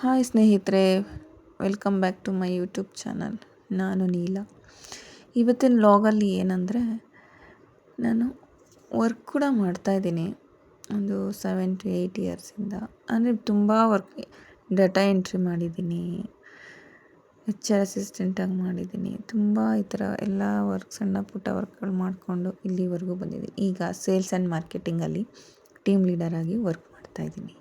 Hi ಸ್ನೇಹಿತರೆ, welcome back to my YouTube channel. ನಾನು ನೀಲ. ಇವತ್ತಿನ ವ್ಲಾಗಲ್ಲಿ ಏನಂದರೆ, ನಾನು ವರ್ಕ್ ಕೂಡ ಮಾಡ್ತಾಯಿದ್ದೀನಿ ಒಂದು 7 to 8 ಇಯರ್ಸಿಂದ. ಅಂದರೆ ತುಂಬ ವರ್ಕ್, ಡಾಟಾ ಎಂಟ್ರಿ ಮಾಡಿದ್ದೀನಿ, HR ಅಸಿಸ್ಟೆಂಟಾಗಿ ಮಾಡಿದ್ದೀನಿ, ತುಂಬ ಈ ಥರ ಎಲ್ಲ ವರ್ಕ್, ಸಣ್ಣ ಪುಟ್ಟ ವರ್ಕ್ಗಳು ಮಾಡಿಕೊಂಡು ಇಲ್ಲಿವರೆಗೂ ಬಂದಿದ್ದೀನಿ. ಈಗ ಸೇಲ್ಸ್ ಆ್ಯಂಡ್ ಮಾರ್ಕೆಟಿಂಗಲ್ಲಿ ಟೀಮ್ ಲೀಡರಾಗಿ ವರ್ಕ್ ಮಾಡ್ತಾಯಿದ್ದೀನಿ.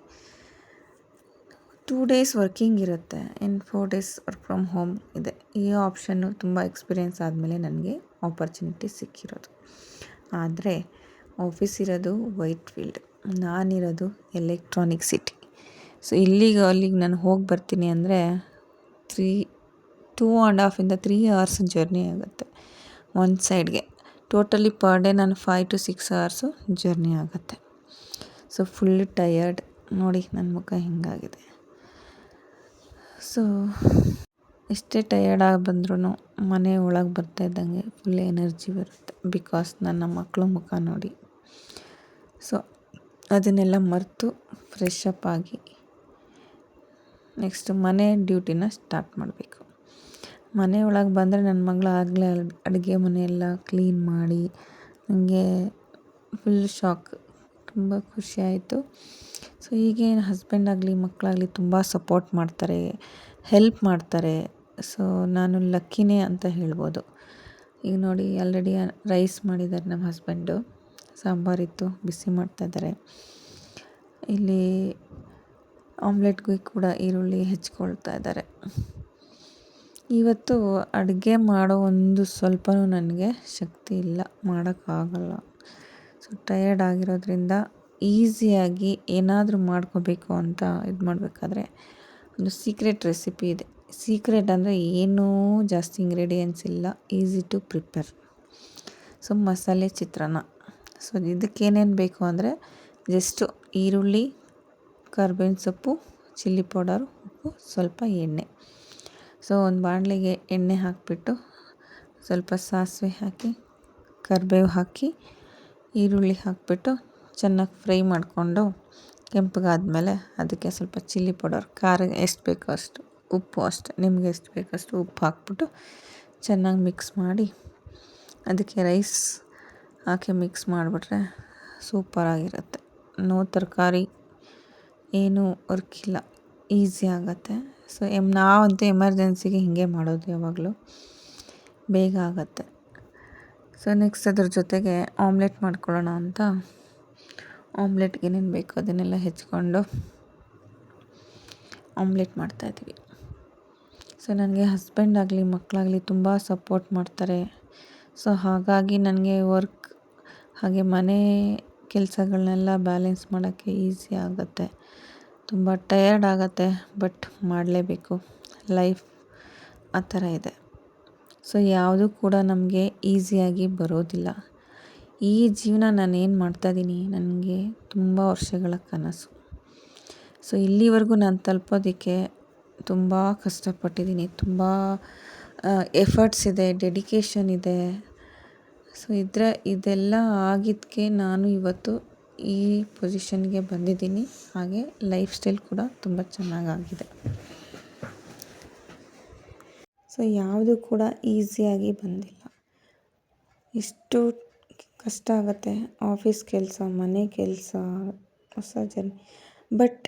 2 days ವರ್ಕಿಂಗ್ ಇರುತ್ತೆ, ಇನ್ನು 4 days ವರ್ಕ್ ಫ್ರಮ್ ಹೋಮ್ ಇದೆ. ಈ ಆಪ್ಷನ್ನು ತುಂಬ ಎಕ್ಸ್ಪೀರಿಯೆನ್ಸ್ ಆದಮೇಲೆ ನನಗೆ ಆಪರ್ಚುನಿಟಿ ಸಿಕ್ಕಿರೋದು. ಆದರೆ ಆಫೀಸ್ ಇರೋದು ವೈಟ್ ಫೀಲ್ಡ್, ನಾನಿರೋದು ಎಲೆಕ್ಟ್ರಾನಿಕ್ ಸಿಟಿ. ಸೊ ಅಲ್ಲಿಗೆ ನಾನು ಹೋಗಿ ಬರ್ತೀನಿ ಅಂದರೆ 2.5 3 hours ಜರ್ನಿ ಆಗುತ್ತೆ ಒಂದು ಸೈಡ್ಗೆ. ಟೋಟಲಿ ಪರ್ ಡೇ ನಾನು 5 to 6 hours ಜರ್ನಿ ಆಗುತ್ತೆ. So full tired. ನೋಡಿ ನನ್ನ ಮುಖ ಹಿಂಗಾಗಿದೆ. ಸೊ ಎಷ್ಟೇ ಟಯರ್ಡಾಗಿ ಬಂದ್ರೂ ಮನೆ ಒಳಗೆ ಬರ್ತಾ ಇದ್ದಂಗೆ ಫುಲ್ ಎನರ್ಜಿ ಬರುತ್ತೆ. ಬಿಕಾಸ್ ನನ್ನ ಮಕ್ಕಳು ಮುಖ ನೋಡಿ. ಸೊ ಅದನ್ನೆಲ್ಲ ಮರೆತು ಫ್ರೆಶ್ ಅಪ್ ಆಗಿ ನೆಕ್ಸ್ಟ್ ಮನೆ ಡ್ಯೂಟಿನ ಸ್ಟಾರ್ಟ್ ಮಾಡಬೇಕು. ಮನೆ ಒಳಗೆ ಬಂದರೆ ನನ್ನ ಮಗಳು ಆಗಲೇ ಅಡುಗೆ ಮನೆಯೆಲ್ಲ ಕ್ಲೀನ್ ಮಾಡಿ ನನಗೆ ಫುಲ್ ಶಾಕ್, ತುಂಬ ಖುಷಿ ಆಯಿತು. ಸೊ ಈಗೇನು ಹಸ್ಬೆಂಡ್ ಆಗಲಿ ಮಕ್ಕಳಾಗಲಿ ತುಂಬ ಸಪೋರ್ಟ್ ಮಾಡ್ತಾರೆ, ಹೆಲ್ಪ್ ಮಾಡ್ತಾರೆ. ಸೊ ನಾನು ಲಕ್ಕಿನೇ ಅಂತ ಹೇಳ್ಬೋದು. ಈಗ ನೋಡಿ ಆಲ್ರೆಡಿ ರೈಸ್ ಮಾಡಿದ್ದಾರೆ ನಮ್ಮ ಹಸ್ಬೆಂಡು, ಸಾಂಬಾರಿತ್ತು ಬಿಸಿ ಮಾಡ್ತಾಯಿದ್ದಾರೆ. ಇಲ್ಲಿ ಆಮ್ಲೆಟ್ಗೂ ಕೂಡ ಈರುಳ್ಳಿ ಹೆಚ್ಕೊಳ್ತಾ ಇದ್ದಾರೆ. ಇವತ್ತು ಅಡುಗೆ ಮಾಡೋ ಒಂದು ಸ್ವಲ್ಪನೂ ನನಗೆ ಶಕ್ತಿ ಇಲ್ಲ, ಮಾಡೋಕ್ಕಾಗಲ್ಲ. ಸೊ ಟಯರ್ಡ್ ಆಗಿರೋದ್ರಿಂದ ಈಸಿಯಾಗಿ ಏನಾದರೂ ಮಾಡ್ಕೋಬೇಕು ಅಂತ ಇದು ಮಾಡಬೇಕಾದ್ರೆ ಒಂದು ಸೀಕ್ರೆಟ್ ರೆಸಿಪಿ ಇದೆ. ಸೀಕ್ರೆಟ್ ಅಂದರೆ ಏನೂ ಜಾಸ್ತಿ ಇಂಗ್ರೀಡಿಯೆಂಟ್ಸ್ ಇಲ್ಲ, ಈಸಿ ಟು ಪ್ರಿಪೇರ್. ಸೊ ಮಸಾಲೆ ಚಿತ್ರಾನ್ನ. ಸೊ ಇದಕ್ಕೇನೇನು ಬೇಕು ಅಂದರೆ ಜಸ್ಟು ಈರುಳ್ಳಿ, ಕರ್ಬೇವಿನ ಸೊಪ್ಪು, ಚಿಲ್ಲಿ ಪೌಡರು, ಉಪ್ಪು, ಸ್ವಲ್ಪ ಎಣ್ಣೆ. ಸೊ ಒಂದು ಬಾಣಲೆಗೆ ಎಣ್ಣೆ ಹಾಕಿಬಿಟ್ಟು ಸ್ವಲ್ಪ ಸಾಸಿವೆ ಹಾಕಿ, ಕರಿಬೇವು ಹಾಕಿ, ಈರುಳ್ಳಿ ಹಾಕಿಬಿಟ್ಟು ಚೆನ್ನಾಗಿ ಫ್ರೈ ಮಾಡಿಕೊಂಡು ಕೆಂಪಗಾದ್ಮೇಲೆ ಅದಕ್ಕೆ ಸ್ವಲ್ಪ ಚಿಲ್ಲಿ ಪೌಡರ್, ಖಾರ ಎಷ್ಟು ಬೇಕೋ ಅಷ್ಟು, ಉಪ್ಪು ಅಷ್ಟೆ ನಿಮಗೆ ಎಷ್ಟು ಬೇಕಷ್ಟು ಉಪ್ಪು ಹಾಕ್ಬಿಟ್ಟು ಚೆನ್ನಾಗಿ ಮಿಕ್ಸ್ ಮಾಡಿ ಅದಕ್ಕೆ ರೈಸ್ ಹಾಕಿ ಮಿಕ್ಸ್ ಮಾಡಿಬಿಟ್ರೆ ಸೂಪರಾಗಿರುತ್ತೆ. ನೋ ತರಕಾರಿ, ಏನೂ ವರ್ಕ್ ಇಲ್ಲ, ಈಸಿ ಆಗುತ್ತೆ. ಸೊ ನಾವಂತೂ ಎಮರ್ಜೆನ್ಸಿಗೆ ಹೀಗೆ ಮಾಡೋದು, ಯಾವಾಗಲೂ ಬೇಗ ಆಗುತ್ತೆ. ಸೊ ನೆಕ್ಸ್ಟ್ ಅದ್ರ ಜೊತೆಗೆ ಆಮ್ಲೆಟ್ ಮಾಡ್ಕೊಳ್ಳೋಣ ಅಂತ ಆಮ್ಲೆಟ್ಗೆ ಏನೇನು ಬೇಕು ಅದನ್ನೆಲ್ಲ ಹೆಚ್ಕೊಂಡು ಆಮ್ಲೆಟ್ ಮಾಡ್ತಾಯಿದ್ದೀವಿ. ಸೊ ನನಗೆ ಹಸ್ಬೆಂಡ್ ಆಗಲಿ ಮಕ್ಕಳಾಗಲಿ ತುಂಬ ಸಪೋರ್ಟ್ ಮಾಡ್ತಾರೆ. ಸೊ ಹಾಗಾಗಿ ನನಗೆ ವರ್ಕ್ ಹಾಗೆ ಮನೆ ಕೆಲಸಗಳನ್ನೆಲ್ಲ ಬ್ಯಾಲೆನ್ಸ್ ಮಾಡೋಕ್ಕೆ ಈಸಿ ಆಗುತ್ತೆ. ತುಂಬ ಟಯರ್ಡ್ ಆಗುತ್ತೆ, ಬಟ್ ಮಾಡಲೇಬೇಕು, ಲೈಫ್ ಆ ಥರ ಇದೆ. ಸೊ ಯಾವುದೂ ಕೂಡ ನಮಗೆ ಈಸಿಯಾಗಿ ಬರೋದಿಲ್ಲ. ಈ ಜೀವನ ನಾನೇನು ಮಾಡ್ತಾಯಿದ್ದೀನಿ ನನಗೆ ತುಂಬ ವರ್ಷಗಳ ಕನಸು. ಸೊ ಇಲ್ಲಿವರೆಗೂ ನಾನು ತಲುಪೋದಕ್ಕೆ ತುಂಬ ಕಷ್ಟಪಟ್ಟಿದ್ದೀನಿ, ತುಂಬ ಎಫರ್ಟ್ಸ್ ಇದೆ, ಡೆಡಿಕೇಶನ್ ಇದೆ. ಸೊ ಇದೆಲ್ಲ ಆಗಿದ್ದಕ್ಕೆ ನಾನು ಇವತ್ತು ಈ ಪೊಸಿಷನ್ಗೆ ಬಂದಿದ್ದೀನಿ. ಹಾಗೆ ಲೈಫ್ ಸ್ಟೈಲ್ ಕೂಡ ತುಂಬ ಚೆನ್ನಾಗಾಗಿದೆ. ಸೊ ಯಾವುದೂ ಕೂಡ ಈಸಿಯಾಗಿ ಬಂದಿಲ್ಲ, ಎಷ್ಟು ಕಷ್ಟ ಆಗುತ್ತೆ. ಆಫೀಸ್ ಕೆಲಸ, ಮನೆ ಕೆಲಸ, ಹೊಸ ಜರ್ನಿ. ಬಟ್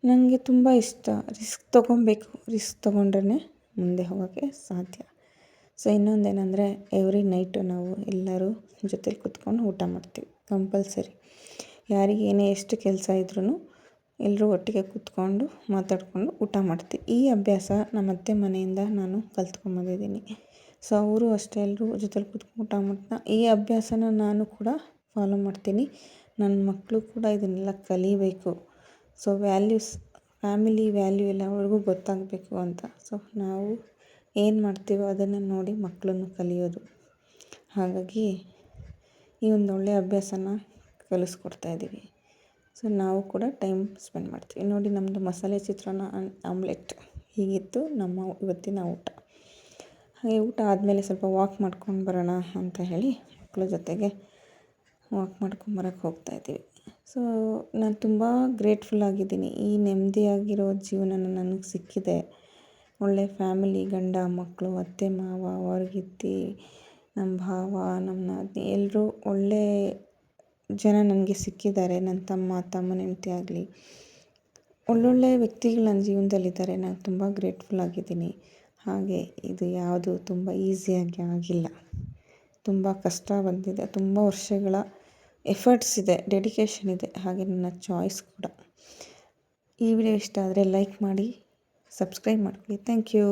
ನನಗೆ ತುಂಬ ಇಷ್ಟ. ರಿಸ್ಕ್ ತೊಗೊಬೇಕು, ರಿಸ್ಕ್ ತೊಗೊಂಡ್ರೆ ಮುಂದೆ ಹೋಗೋಕ್ಕೆ ಸಾಧ್ಯ. ಸೊ ಇನ್ನೊಂದೇನೆಂದರೆ ಎವ್ರಿ ನೈಟು ನಾವು ಎಲ್ಲರೂ ಜೊತೆಲಿ ಕೂತ್ಕೊಂಡು ಊಟ ಮಾಡ್ತೀವಿ, ಕಂಪಲ್ಸರಿ. ಯಾರಿಗೆ ಏನೇ ಎಷ್ಟು ಕೆಲಸ ಇದ್ರೂ ಎಲ್ಲರೂ ಒಟ್ಟಿಗೆ ಕೂತ್ಕೊಂಡು ಮಾತಾಡಿಕೊಂಡು ಊಟ ಮಾಡ್ತೀವಿ. ಈ ಅಭ್ಯಾಸ ನಮ್ಮ ಅತ್ತೆ ಮನೆಯಿಂದ ನಾನು ಕಲ್ತ್ಕೊಂಡ್ಬಂದಿದ್ದೀನಿ. ಸೊ ಅವರು ಅಷ್ಟೇ, ಎಲ್ಲರೂ ಜೊತೆಲಿ ಕೂತ್ಕೊಂಡು ಊಟ ಮಾಡ್ತಾ ಈ ಅಭ್ಯಾಸನ ನಾನು ಕೂಡ ಫಾಲೋ ಮಾಡ್ತೀನಿ. ನನ್ನ ಮಕ್ಕಳು ಕೂಡ ಇದನ್ನೆಲ್ಲ ಕಲಿಬೇಕು. ಸೊ ವ್ಯಾಲ್ಯೂಸ್, ಫ್ಯಾಮಿಲಿ ವ್ಯಾಲ್ಯೂ ಎಲ್ಲ ಅವ್ರಿಗೂ ಗೊತ್ತಾಗಬೇಕು ಅಂತ. ಸೊ ನಾವು ಏನು ಮಾಡ್ತೀವೋ ಅದನ್ನು ನೋಡಿ ಮಕ್ಕಳನ್ನು ಕಲಿಯೋದು. ಹಾಗಾಗಿ ಈ ಒಂದು ಒಳ್ಳೆಯ ಅಭ್ಯಾಸನ ಕಲಿಸ್ಕೊಡ್ತಾಯಿದ್ದೀವಿ. ಸೊ ನಾವು ಕೂಡ ಟೈಮ್ ಸ್ಪೆಂಡ್ ಮಾಡ್ತೀವಿ. ನೋಡಿ ನಮ್ಮದು ಮಸಾಲೆ ಚಿತ್ರಾನ್ನ ಆಮ್ಲೆಟ್ ಹೀಗಿತ್ತು ನಮ್ಮ ಇವತ್ತಿನ ಊಟ. ಹಾಗೆ ಊಟ ಆದಮೇಲೆ ಸ್ವಲ್ಪ ವಾಕ್ ಮಾಡ್ಕೊಂಡು ಬರೋಣ ಅಂತ ಹೇಳಿ ಮಕ್ಕಳ ಜೊತೆಗೆ ವಾಕ್ ಮಾಡ್ಕೊಂಬರಕ್ಕೆ ಹೋಗ್ತಾಯಿದ್ದೀವಿ. ಸೊ ನಾನು ತುಂಬ ಗ್ರೇಟ್ಫುಲ್ ಆಗಿದ್ದೀನಿ. ಈ ನೆಮ್ಮದಿಯಾಗಿರೋ ಜೀವನ ನನಗೆ ಸಿಕ್ಕಿದೆ. ಒಳ್ಳೆ ಫ್ಯಾಮಿಲಿ, ಗಂಡ ಮಕ್ಕಳು, ಅತ್ತೆ ಮಾವ, ಹೊರಗಿತ್ತಿ, ನಮ್ಮ ಭಾವ, ನಮ್ಮ ನಾದಿನಿ ಎಲ್ಲರೂ ಒಳ್ಳೆ ಜನ ನನಗೆ ಸಿಕ್ಕಿದ್ದಾರೆ. ನನ್ನ ತಮ್ಮನ ಹೆಂಡತಿ ಆಗಲಿ, ಒಳ್ಳೊಳ್ಳೆ ವ್ಯಕ್ತಿಗಳು ನನ್ನ ಜೀವನದಲ್ಲಿದ್ದಾರೆ. ನಾನು ತುಂಬ ಗ್ರೇಟ್ಫುಲ್ ಆಗಿದ್ದೀನಿ. ಹಾಗೆ ಇದು ಯಾವುದು ತುಂಬ ಈಸಿಯಾಗಿ ಆಗಿಲ್ಲ. ತುಂಬ ಕಷ್ಟ ಬಂದಿದೆ. ತುಂಬ ವರ್ಷಗಳ ಎಫರ್ಟ್ಸ್ ಇದೆ, ಡೆಡಿಕೇಶನ್ ಇದೆ, ಹಾಗೆ ನನ್ನ ಚಾಯ್ಸ್ ಕೂಡ. ಈ ವಿಡಿಯೋ ಇಷ್ಟ ಆದರೆ ಲೈಕ್ ಮಾಡಿ, ಸಬ್ಸ್ಕ್ರೈಬ್ ಮಾಡ್ಕೊಳ್ಳಿ. Thank you.